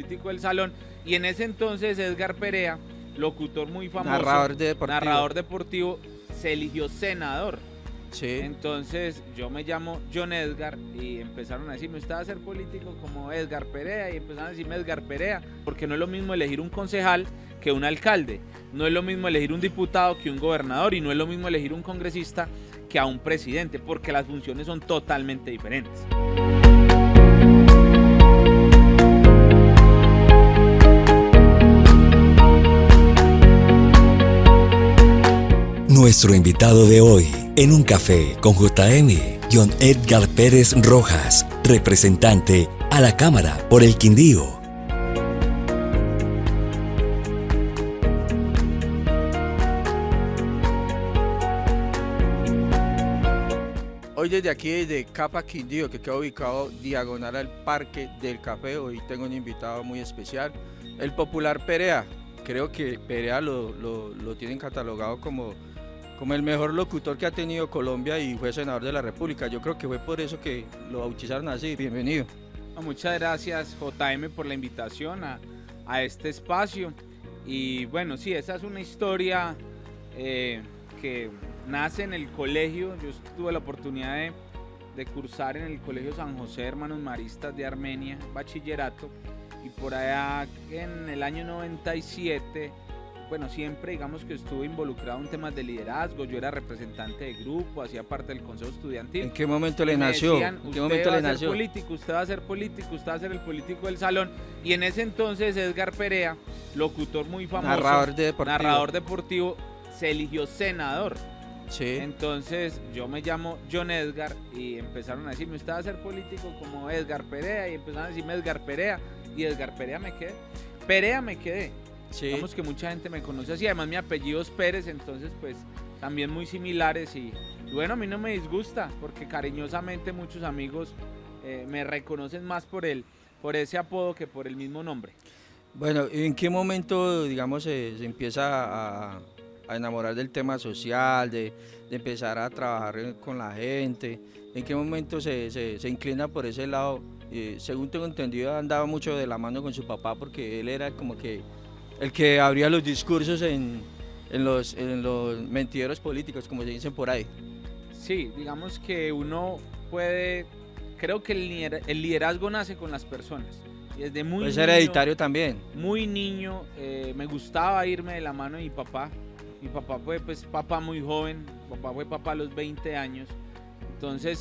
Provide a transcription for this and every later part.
político del salón, y en ese entonces Edgar Perea, locutor muy famoso, narrador deportivo, se eligió senador. Sí. Entonces yo me llamo John Edgar y empezaron a decirme, usted va a ser político como Edgar Perea, y empezaron a decirme Edgar Perea, porque no es lo mismo elegir un concejal que un alcalde, no es lo mismo elegir un diputado que un gobernador, y no es lo mismo elegir un congresista que a un presidente, porque las funciones son totalmente diferentes. Nuestro invitado de hoy, en un café con JM, John Edgar Pérez Rojas, representante a la Cámara por el Quindío. Hoy desde aquí, desde Capa Quindío, que queda ubicado diagonal al Parque del Café, hoy tengo un invitado muy especial, el popular Perea. Creo que Perea lo tienen catalogado como el mejor locutor que ha tenido Colombia y fue senador de la República. Yo creo que fue por eso que lo bautizaron así. Bienvenido. Muchas gracias, JM, por la invitación a este espacio. Y bueno, sí, esa es una historia que nace en el colegio. Yo tuve la oportunidad de cursar en el Colegio San José Hermanos Maristas de Armenia, bachillerato, y por allá en el año 97, bueno, siempre digamos que estuve involucrado en temas de liderazgo. Yo era representante de grupo, hacía parte del consejo estudiantil. ¿En qué momento le nació? Decían, ¿en qué momento le nació? Usted va a ser político, usted va a ser el político del salón. Y en ese entonces Edgar Perea, locutor muy famoso, narrador deportivo, se eligió senador. Sí. Entonces yo me llamo John Edgar y empezaron a decirme, usted va a ser político como Edgar Perea, y empezaron a decirme Edgar Perea, y Edgar Perea me quedé. Sí. Digamos que mucha gente me conoce así, además mi apellido es Pérez, entonces pues también muy similares, y bueno, a mí no me disgusta, porque cariñosamente muchos amigos me reconocen más por ese apodo que por el mismo nombre. Bueno, ¿en qué momento, digamos, se empieza a enamorar del tema social, de empezar a trabajar con la gente? ¿En qué momento se inclina por ese lado? Según tengo entendido, andaba mucho de la mano con su papá, porque él era como que el que abría los discursos en los mentideros políticos, como se dicen por ahí. Sí, digamos que uno puede, creo que el liderazgo nace con las personas. Desde muy niño, hereditario también. Muy niño, me gustaba irme de la mano de mi papá. Mi papá fue pues papá muy joven, mi papá fue papá a los 20 años. Entonces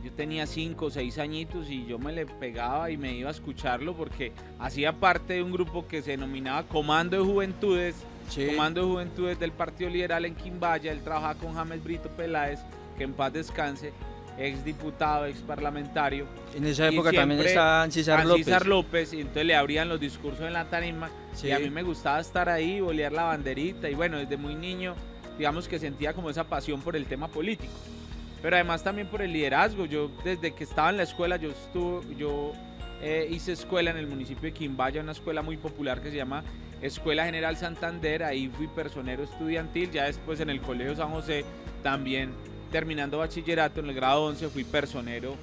yo tenía 5 o 6 añitos y yo me le pegaba y me iba a escucharlo, porque hacía parte de un grupo que se denominaba Comando de Juventudes. Sí. Comando de Juventudes del Partido Liberal en Quimbaya. Él trabajaba con James Brito Peláez, que en paz descanse, ex diputado, ex parlamentario. En esa época también estaba César López, y entonces le abrían los discursos en la tarima. Sí. Y a mí me gustaba estar ahí, bolear la banderita, y bueno, desde muy niño, digamos que sentía como esa pasión por el tema político, pero además también por el liderazgo. Yo desde que estaba en la escuela, yo hice escuela en el municipio de Quimbaya, una escuela muy popular que se llama Escuela General Santander. Ahí fui personero estudiantil. Ya después en el Colegio San José, también terminando bachillerato en el grado 11, fui personero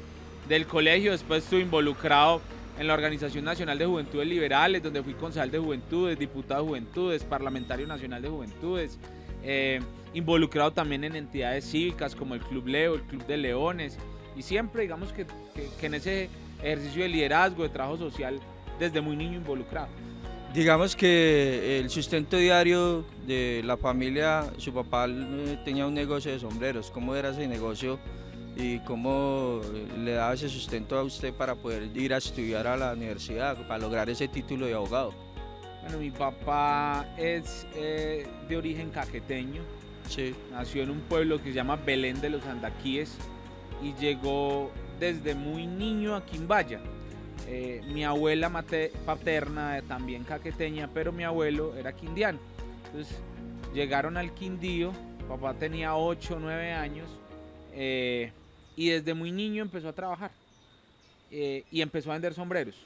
del colegio. Después estuve involucrado en la Organización Nacional de Juventudes Liberales, donde fui concejal de Juventudes, diputado de Juventudes, parlamentario nacional de Juventudes, involucrado también en entidades cívicas como el Club Leo, el Club de Leones, y siempre digamos que en ese ejercicio de liderazgo, de trabajo social, desde muy niño involucrado. Digamos que el sustento diario de la familia, su papá tenía un negocio de sombreros. ¿Cómo era ese negocio y cómo le daba ese sustento a usted para poder ir a estudiar a la universidad, para lograr ese título de abogado? Bueno, mi papá es de origen caqueteño. Sí. Nació en un pueblo que se llama Belén de los Andaquíes y llegó desde muy niño a Quimbaya. Mi abuela paterna también caqueteña, pero mi abuelo era quindiano. Entonces llegaron al Quindío, papá tenía 8 o 9 años, y desde muy niño empezó a trabajar y empezó a vender sombreros.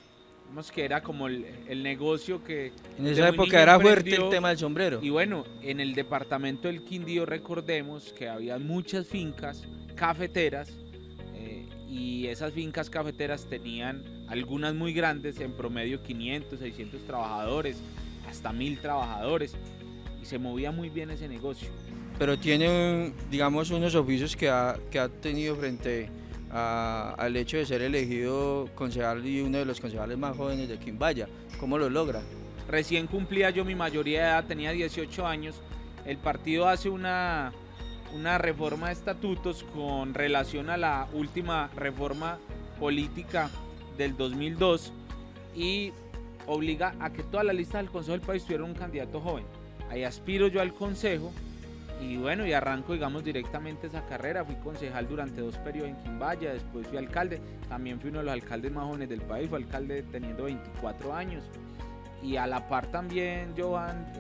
Vemos que era como el negocio que en esa época era fuerte el tema del sombrero. Y bueno, en el departamento del Quindío recordemos que había muchas fincas cafeteras, y esas fincas cafeteras tenían algunas muy grandes, en promedio 500, 600 trabajadores, hasta 1000 trabajadores, y se movía muy bien ese negocio. Pero tiene, digamos, unos oficios que ha tenido frente al hecho de ser elegido concejal y uno de los concejales más jóvenes de Quimbaya. ¿Cómo lo logra? Recién cumplía yo mi mayoría de edad, tenía 18 años. El partido hace una reforma de estatutos con relación a la última reforma política del 2002 y obliga a que toda la lista del Consejo del País tuviera un candidato joven. Ahí aspiro yo al Consejo y bueno, y arranco, digamos, directamente esa carrera. Fui concejal durante 2 periodos en Quimbaya, después fui alcalde, también fui uno de los alcaldes más jóvenes del país, fui alcalde teniendo 24 años. Y a la par también, Joan,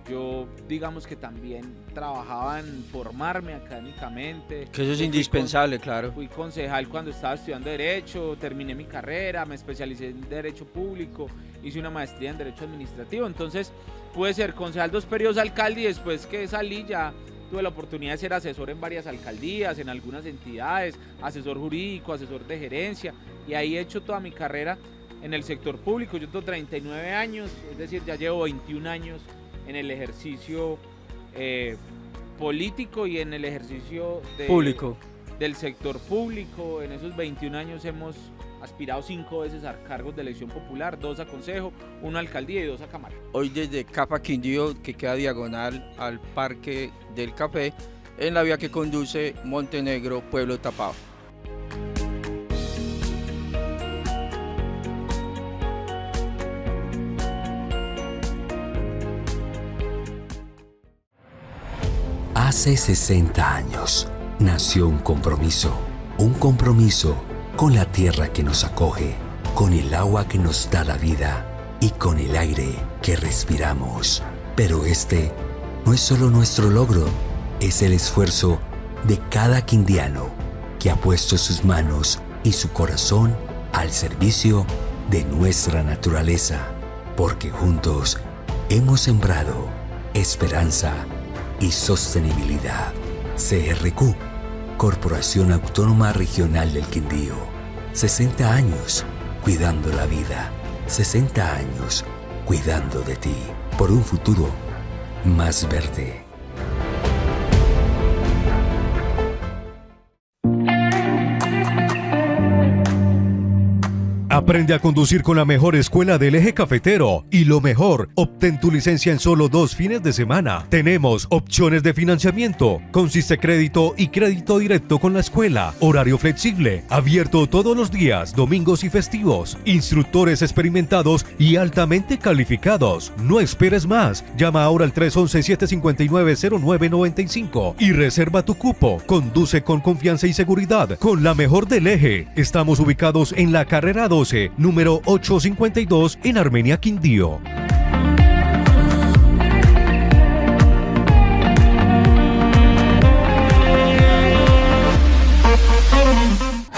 yo digamos que también trabajaba en formarme académicamente. Que eso es indispensable, claro. Fui concejal cuando estaba estudiando Derecho, terminé mi carrera, me especialicé en Derecho Público, hice una maestría en Derecho Administrativo, entonces pude ser concejal 2 periodos, alcalde, y después que salí ya tuve la oportunidad de ser asesor en varias alcaldías, en algunas entidades, asesor jurídico, asesor de gerencia, y ahí he hecho toda mi carrera en el sector público. Yo tengo 39 años, es decir, ya llevo 21 años en el ejercicio político y en el ejercicio público del sector público. En esos 21 años hemos aspirado 5 veces a cargos de elección popular, 2 a consejo, 1 a alcaldía y 2 a cámara. Hoy desde Capa Quindío, que queda diagonal al Parque del Café, en la vía que conduce Montenegro, Pueblo Tapao. Hace 60 años nació un compromiso con la tierra que nos acoge, con el agua que nos da la vida y con el aire que respiramos. Pero este no es solo nuestro logro, es el esfuerzo de cada quindiano que ha puesto sus manos y su corazón al servicio de nuestra naturaleza, porque juntos hemos sembrado esperanza y sostenibilidad. CRQ, Corporación Autónoma Regional del Quindío. 60 años cuidando la vida. 60 años cuidando de ti. Por un futuro más verde. Aprende a conducir con la mejor escuela del eje cafetero. Y lo mejor, obtén tu licencia en solo 2 fines de semana. Tenemos opciones de financiamiento, consiste crédito y crédito directo con la escuela. Horario flexible, abierto todos los días, domingos y festivos. Instructores experimentados y altamente calificados. No esperes más. Llama ahora al 311-759-0995 y reserva tu cupo. Conduce con confianza y seguridad con la mejor del eje. Estamos ubicados en la carrera 12, número 852 en Armenia, Quindío.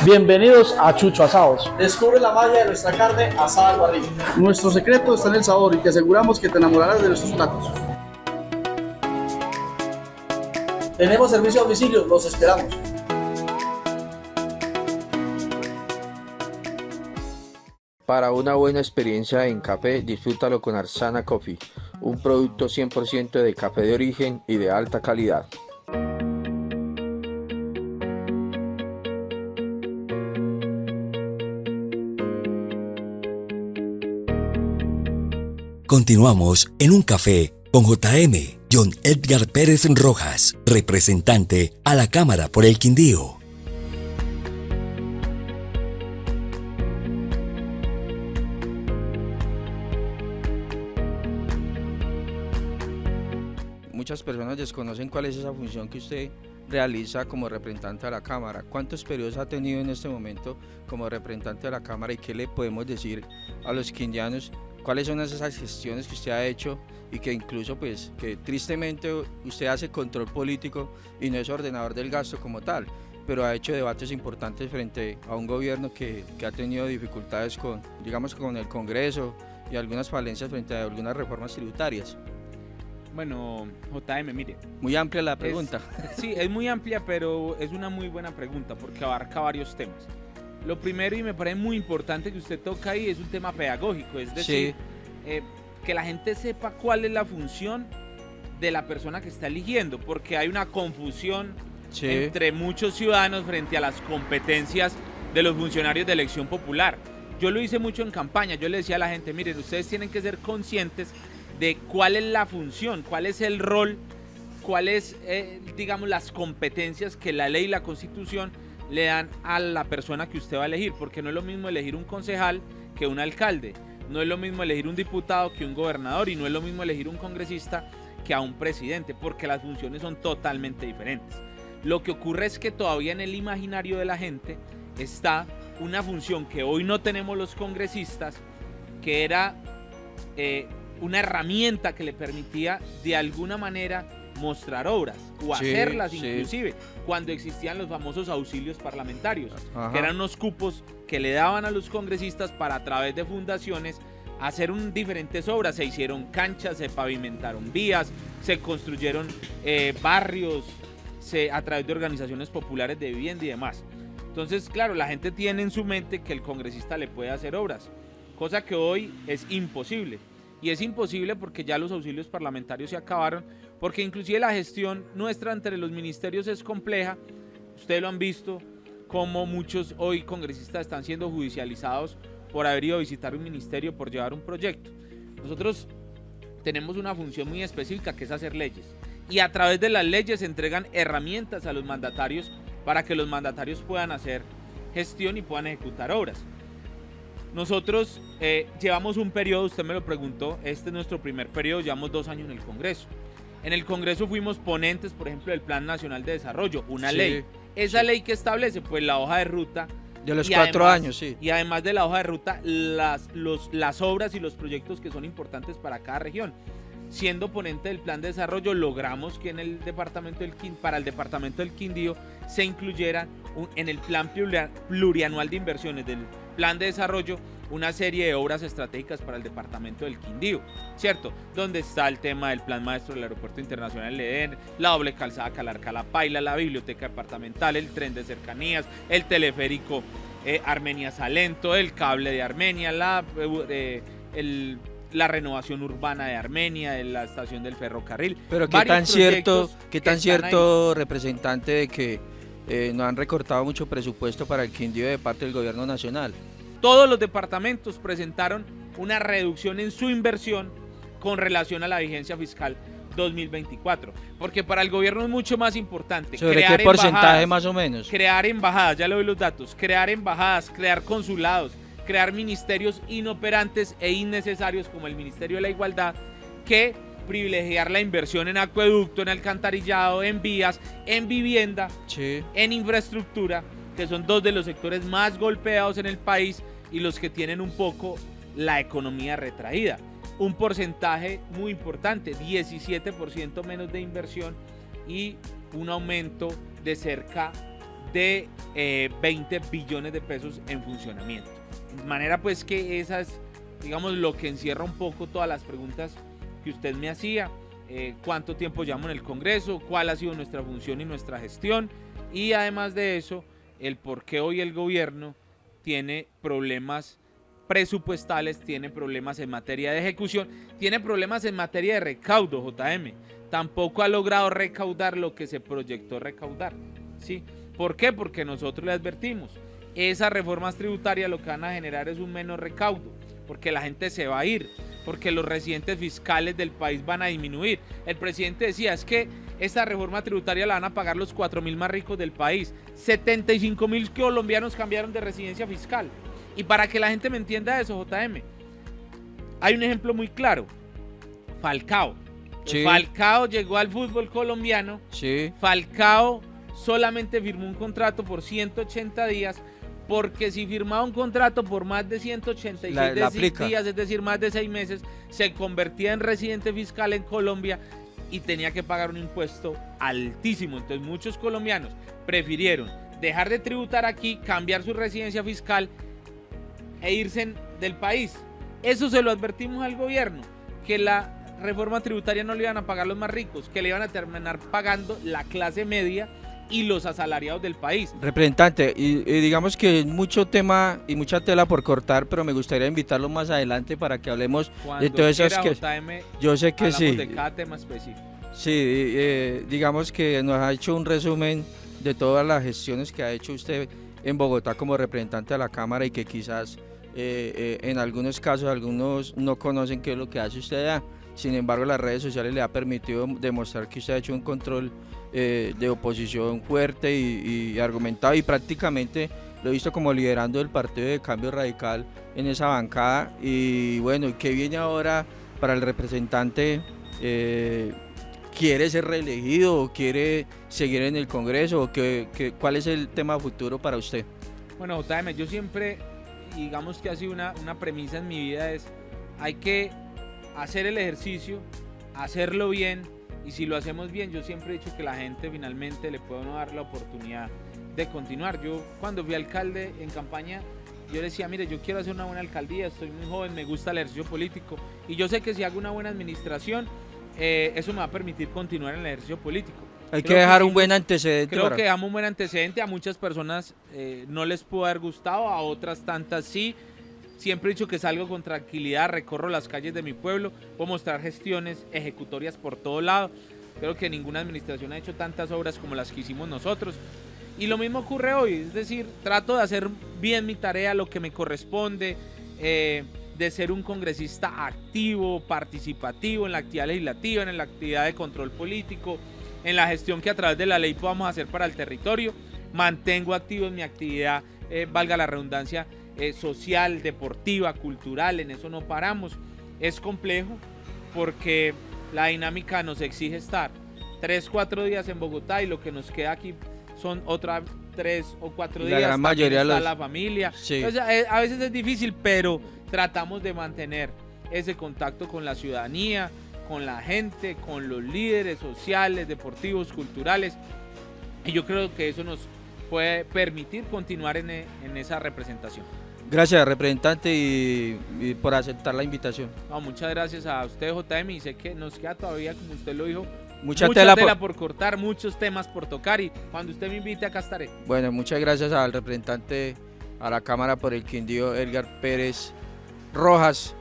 Bienvenidos a Chucho Asados. Descubre la magia de nuestra carne asada al barril. Nuestro secreto está en el sabor y te aseguramos que te enamorarás de nuestros tacos. Tenemos servicio a domicilio, los esperamos. Para una buena experiencia en café, disfrútalo con Arsana Coffee, un producto 100% de café de origen y de alta calidad. Continuamos en un café con JM, John Edgar Pérez Rojas, representante a la Cámara por el Quindío. Muchas personas desconocen cuál es esa función que usted realiza como representante de la Cámara. ¿Cuántos periodos ha tenido en este momento como representante de la Cámara y qué le podemos decir a los quindianos? ¿Cuáles son esas gestiones que usted ha hecho y que incluso pues que tristemente usted hace control político y no es ordenador del gasto como tal, pero ha hecho debates importantes frente a un gobierno que ha tenido dificultades con, digamos, con el Congreso y algunas falencias frente a algunas reformas tributarias? Bueno, JM, mire. Muy amplia la pregunta. Sí, es muy amplia, pero es una muy buena pregunta porque abarca varios temas. lo primero, y me parece muy importante que usted toca ahí, es un tema pedagógico, es decir, que la gente sepa cuál es la función de la persona que está eligiendo, porque hay una confusión entre muchos ciudadanos frente a las competencias de los funcionarios de elección popular. Yo lo hice mucho en campaña, yo le decía a la gente, miren, ustedes tienen que ser conscientes de cuál es la función, cuál es el rol, cuáles, digamos, las competencias que la ley y la Constitución le dan a la persona que usted va a elegir, porque no es lo mismo elegir un concejal que un alcalde, no es lo mismo elegir un diputado que un gobernador, y no es lo mismo elegir un congresista que a un presidente, porque las funciones son totalmente diferentes. Lo que ocurre es que todavía en el imaginario de la gente está una función que hoy no tenemos los congresistas, que era una herramienta que le permitía de alguna manera mostrar obras o hacerlas, inclusive cuando existían los famosos auxilios parlamentarios, que eran unos cupos que le daban a los congresistas para, a través de fundaciones, hacer diferentes obras. Se hicieron canchas, se pavimentaron vías, se construyeron barrios, a través de organizaciones populares de vivienda y demás. Entonces, claro, la gente tiene en su mente que el congresista le puede hacer obras, cosa que hoy es imposible. Y es imposible porque ya los auxilios parlamentarios se acabaron, porque inclusive la gestión nuestra entre los ministerios es compleja. Ustedes lo han visto, como muchos hoy congresistas están siendo judicializados por haber ido a visitar un ministerio, por llevar un proyecto. Nosotros tenemos una función muy específica, que es hacer leyes. Y a través de las leyes se entregan herramientas a los mandatarios para que los mandatarios puedan hacer gestión y puedan ejecutar obras. Nosotros llevamos un periodo, usted me lo preguntó, este es nuestro primer periodo, llevamos 2 años en el Congreso. En el Congreso fuimos ponentes, por ejemplo, del Plan Nacional de Desarrollo, una ley. Esa ley que establece pues la hoja de ruta. De los 4 años, Y además de la hoja de ruta, las obras y los proyectos que son importantes para cada región. Siendo ponente del Plan de Desarrollo, logramos que en el para el departamento del Quindío se incluyera en el Plan Plurianual de Inversiones del Plan de Desarrollo una serie de obras estratégicas para el departamento del Quindío, ¿cierto? Donde está el tema del Plan Maestro del Aeropuerto Internacional Ledén, la doble calzada Calarca-La Paila, la biblioteca departamental, el tren de cercanías, el teleférico Armenia-Salento, el cable de Armenia, la renovación urbana de Armenia, de la estación del ferrocarril. Pero qué tan cierto, representante, de que no han recortado mucho presupuesto para el Quindío de parte del gobierno nacional. Todos los departamentos presentaron una reducción en su inversión con relación a la vigencia fiscal 2024, porque para el gobierno es mucho más importante. ¿Sobre qué porcentaje más o menos? Crear embajadas, ya le doy los datos, crear embajadas, crear consulados, crear ministerios inoperantes e innecesarios como el Ministerio de la Igualdad, que privilegiar la inversión en acueducto, en alcantarillado, en vías, en vivienda, en infraestructura, que son 2 de los sectores más golpeados en el país y los que tienen un poco la economía retraída. Un porcentaje muy importante, 17% menos de inversión y un aumento de cerca de 20 billones de pesos en funcionamiento. De manera pues que esa es, digamos, lo que encierra un poco todas las preguntas que usted me hacía. Cuánto tiempo llevamos en el Congreso, cuál ha sido nuestra función y nuestra gestión, y además de eso, el por qué hoy el gobierno tiene problemas presupuestales, tiene problemas en materia de ejecución, tiene problemas en materia de recaudo, JM. Tampoco ha logrado recaudar lo que se proyectó recaudar, ¿sí? ¿Por qué? Porque nosotros le advertimos, esas reformas tributarias lo que van a generar es un menos recaudo, porque la gente se va a ir, porque los residentes fiscales del país van a disminuir. El presidente decía, es que esta reforma tributaria la van a pagar los 4.000 más ricos del país. 75.000 colombianos cambiaron de residencia fiscal. Y para que la gente me entienda eso, JM, hay un ejemplo muy claro. Falcao. Falcao llegó al fútbol colombiano. Falcao solamente firmó un contrato por 180 días, porque si firmaba un contrato por más de 186 días, es decir, más de 6 meses, se convertía en residente fiscal en Colombia y tenía que pagar un impuesto altísimo. Entonces muchos colombianos prefirieron dejar de tributar aquí, cambiar su residencia fiscal e irse del país. Eso se lo advertimos al gobierno, que la reforma tributaria no le iban a pagar los más ricos, que le iban a terminar pagando la clase media y los asalariados del país. Representante, y digamos que es mucho tema y mucha tela por cortar, pero me gustaría invitarlo más adelante para que hablemos Cuando de todas esas quiera, que... JM, Yo sé que hablamos sí. de cada tema específico. Sí, digamos que nos ha hecho un resumen de todas las gestiones que ha hecho usted en Bogotá como representante de la Cámara y que quizás en algunos casos algunos no conocen qué es lo que hace usted allá. Sin embargo, las redes sociales le ha permitido demostrar que usted ha hecho un control de oposición fuerte y argumentado, y prácticamente lo he visto como liderando el Partido de Cambio Radical en esa bancada. Y bueno, ¿qué viene ahora para el representante? ¿Quiere ser reelegido o quiere seguir en el Congreso? ¿O cuál es el tema futuro para usted? Bueno, JM, yo siempre, digamos que ha sido una premisa en mi vida, es hay que hacer el ejercicio, hacerlo bien, y si lo hacemos bien, yo siempre he dicho que la gente finalmente le puede uno dar la oportunidad de continuar. Yo cuando fui alcalde en campaña, yo decía, mire, yo quiero hacer una buena alcaldía, estoy muy joven, me gusta el ejercicio político, y yo sé que si hago una buena administración, eso me va a permitir continuar en el ejercicio político. Hay que dejar un buen antecedente. Creo que dejamos un buen antecedente. A muchas personas no les pudo haber gustado, a otras tantas sí. Siempre he dicho que salgo con tranquilidad, recorro las calles de mi pueblo, puedo mostrar gestiones ejecutorias por todo lado. Creo que ninguna administración ha hecho tantas obras como las que hicimos nosotros. Y lo mismo ocurre hoy, es decir, trato de hacer bien mi tarea, lo que me corresponde, de ser un congresista activo, participativo en la actividad legislativa, en la actividad de control político, en la gestión que a través de la ley podamos hacer para el territorio. Mantengo activo en mi actividad, valga la redundancia, social, deportiva, cultural, en eso no paramos. Es complejo porque la dinámica nos exige estar 3-4 días en Bogotá y lo que nos queda aquí son otras 3 o 4 días. La gran mayoría está la familia. Sí. O sea, a veces es difícil, pero tratamos de mantener ese contacto con la ciudadanía, con la gente, con los líderes sociales, deportivos, culturales, y yo creo que eso nos puede permitir continuar en esa representación. Gracias, representante, y por aceptar la invitación. No, muchas gracias a usted, JM, y sé que nos queda todavía, como usted lo dijo, Mucha tela tela por cortar, muchos temas por tocar, y cuando usted me invite acá estaré. Bueno, muchas gracias al representante a la Cámara por el Quindío, Edgar Pérez Rojas,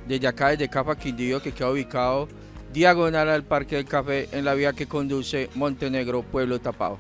desde acá, desde Capa Quindío, que queda ubicado diagonal al Parque del Café, en la vía que conduce Montenegro, Pueblo Tapado.